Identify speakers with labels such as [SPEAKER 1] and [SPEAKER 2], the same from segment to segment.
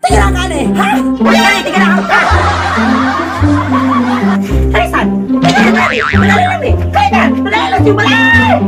[SPEAKER 1] Tingnan ka ni, ha? Dali, tingnan ka. Harisan, tingnan ka ni. Madali lang ni. Kaya ka, madali lang yung balay.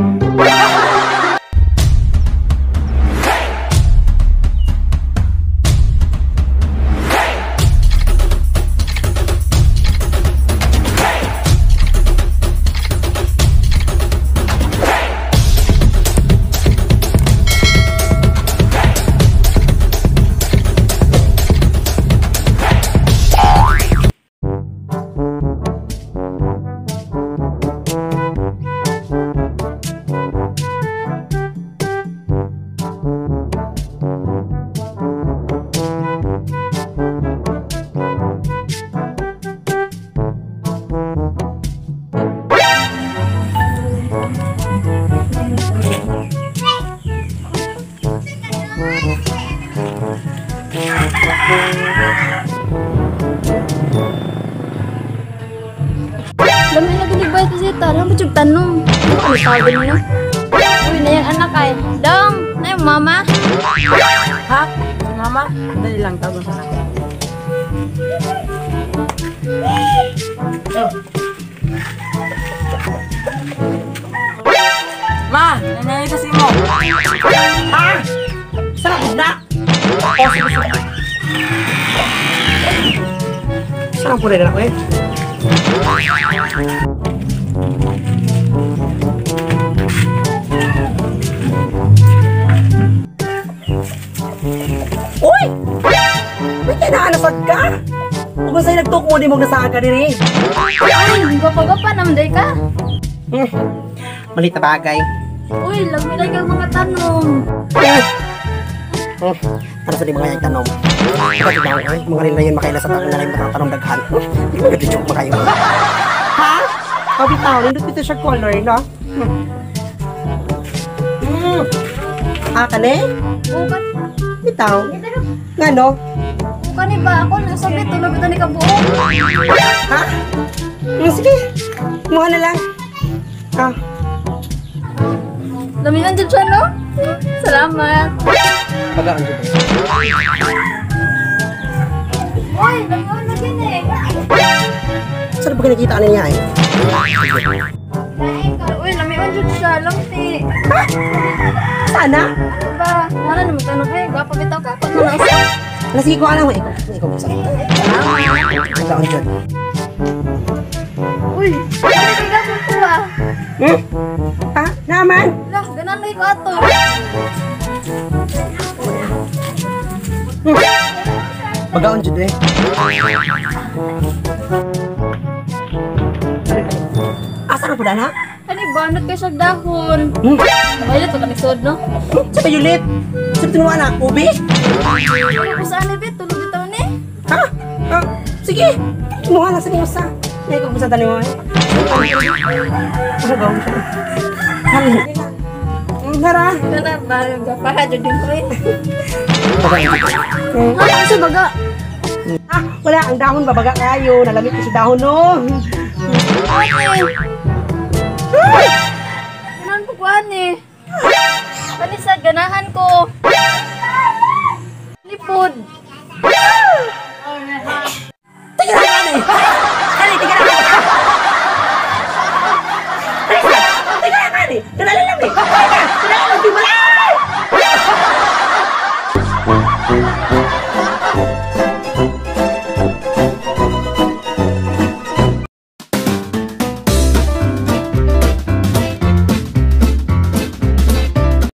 [SPEAKER 2] Dami lagi ni Bay kasi tara mo cug tanong. Ano sabi niyo? Uy, na yung anak ay. Dong, na yung mama.
[SPEAKER 1] Ha? Si mama? Dali lang, tawag sa akin. Ma, nanay kasi mo. Ha? Sarap na. O, sige, sige. Sarap po rin ako eh. Uy! May kinaanasag ka? Kung sa'yo nagtuk mo, di mo nasaag ka diri.
[SPEAKER 2] Ay, gapa-gapa naman day ka.
[SPEAKER 1] Malit na bagay.
[SPEAKER 2] Uy, lagmilay kang mga tanong.
[SPEAKER 1] Ano sa di mga yung tanong? Bakit daw ay mga rin na yun makaila sa tanong na lang matatanong daghan. Hindi mo nag-joke makayo. Ha? Pabitaw, nindot dito siya color, no? Kane?
[SPEAKER 2] Ukan.
[SPEAKER 1] Bitaw. Nga, no?
[SPEAKER 2] Ukan ni ba ako nasabi tulog ito ni kabuo.
[SPEAKER 1] Ha? Sige. Mukha na lang. Ah.
[SPEAKER 2] Laminan dyan siya, no? Salamat.
[SPEAKER 1] Bagaan dito.
[SPEAKER 2] Uy, laminan na din eh.
[SPEAKER 1] Saan ba nakita ano niya eh?
[SPEAKER 2] Uy, laminan dyan siya. Lamti.
[SPEAKER 1] Ha? Sana?
[SPEAKER 2] Ano ba? Wala naman tanong eh. Gapa bitaw ka. Pag mga isa.
[SPEAKER 1] Sige ko alam mo. Ikaw sa akin. Bagaan dyan.
[SPEAKER 2] Uy, ano ka gapon ko ah?
[SPEAKER 1] Ha? Naman?
[SPEAKER 2] Lah, ganan lagi ko ato.
[SPEAKER 1] Bagaan dyan eh. Asa na po dana?
[SPEAKER 2] Kani banat kay sa dahon. Bayad to kanisod no?
[SPEAKER 1] Sa payulit? Sa tinuwa na? Ubi?
[SPEAKER 2] Ano ko saan ibit tulog bitaw ni?
[SPEAKER 1] Ha? Sige. Tinuwa na sa niyo sa. Ngayon ko sa taniwa eh. Ano gawin siya? Hali. Nara.
[SPEAKER 2] Kana ba gapaha jud din ko eh.
[SPEAKER 1] Ha?
[SPEAKER 2] Ano sa baga?
[SPEAKER 1] Wala. Ang dahon babaga kayo. Nalamit ko si dahon no.
[SPEAKER 2] Ganan ko kuan eh. Kani sa ganahan ko. Lipod.